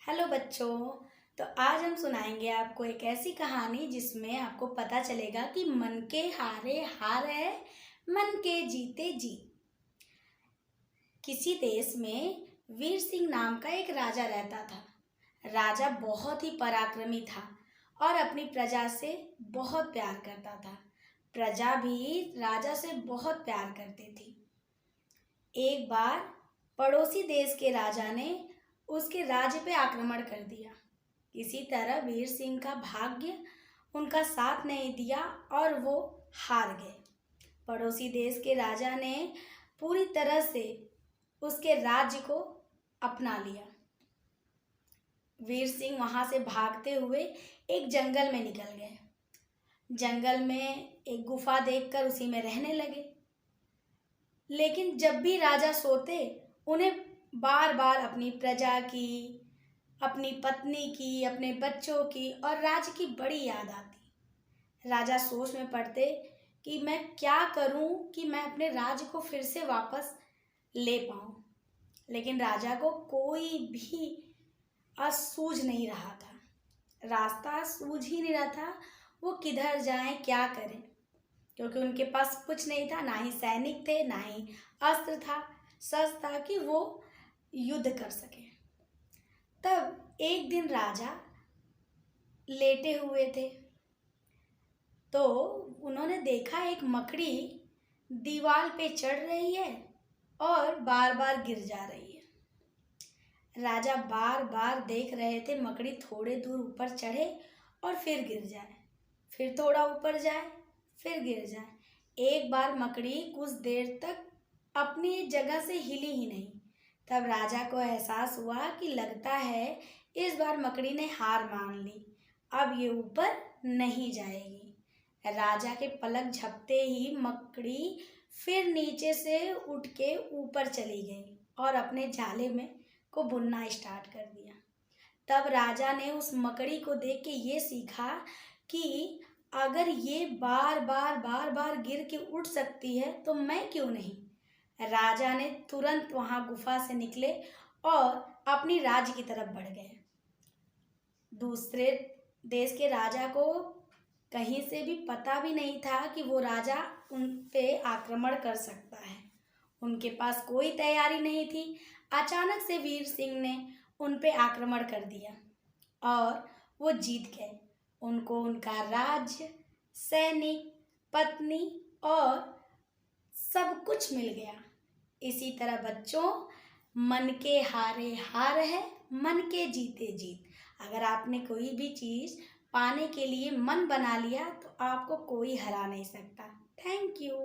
Hello बच्चों। तो आज हम सुनाएंगे आपको एक ऐसी कहानी जिसमें आपको पता चलेगा कि मन के हारे हार है, मन के जीते जीत। किसी देश में वीर सिंह नाम का एक राजा रहता था। राजा बहुत ही पराक्रमी था और अपनी प्रजा से बहुत प्यार करता था। प्रजा भी राजा से बहुत प्यार करती थी। एक बार पड़ोसी देश के राजा ने उसके राज्य पे आक्रमण कर दिया। किसी तरह वीर सिंह का भाग्य उनका साथ नहीं दिया और वो हार गए। पड़ोसी देश के राजा ने पूरी तरह से उसके राज्य को अपना लिया। वीर सिंह वहां से भागते हुए एक जंगल में निकल गए। जंगल में एक गुफा देखकर उसी में रहने लगे। लेकिन जब भी राजा सोते उन्हें बार बार अपनी प्रजा की, अपनी पत्नी की, अपने बच्चों की और राज्य की बड़ी याद आती। राजा सोच में पड़ते कि मैं क्या करूं कि मैं अपने राज्य को फिर से वापस ले पाऊं। लेकिन राजा को कोई भी सूझ नहीं रहा था, रास्ता सूझ ही नहीं रहा था। वो किधर जाएं, क्या करें, क्योंकि उनके पास कुछ नहीं था, ना ही सैनिक थे, ना ही अस्त्र था, सच था कि वो युद्ध कर सके। तब एक दिन राजा लेटे हुए थे तो उन्होंने देखा एक मकड़ी दीवार पे चढ़ रही है और बार बार गिर जा रही है। राजा बार बार देख रहे थे मकड़ी थोड़े दूर ऊपर चढ़े और फिर गिर जाए, फिर थोड़ा ऊपर जाए, फिर गिर जाए। एक बार मकड़ी कुछ देर तक अपनी जगह से हिली ही नहीं। तब राजा को एहसास हुआ कि लगता है इस बार मकड़ी ने हार मान ली, अब ये ऊपर नहीं जाएगी। राजा के पलक झपते ही मकड़ी फिर नीचे से उठ के ऊपर चली गई और अपने जाले में को बुनना स्टार्ट कर दिया। तब राजा ने उस मकड़ी को देख के ये सीखा कि अगर ये बार बार गिर के उठ सकती है तो मैं क्यों नहीं। राजा ने तुरंत वहां गुफा से निकले और अपनी राज्य की तरफ बढ़ गए। दूसरे देश के राजा को कहीं से भी पता भी नहीं था कि वो राजा उन पे आक्रमण कर सकता है। उनके पास कोई तैयारी नहीं थी। अचानक से वीर सिंह ने उन पे आक्रमण कर दिया और वो जीत गए। उनको उनका राज्य, सैनिक, पत्नी और सब कुछ मिल गया। इसी तरह बच्चों, मन के हारे हार है, मन के जीते जीत। अगर आपने कोई भी चीज़ पाने के लिए मन बना लिया तो आपको कोई हरा नहीं सकता। Thank you.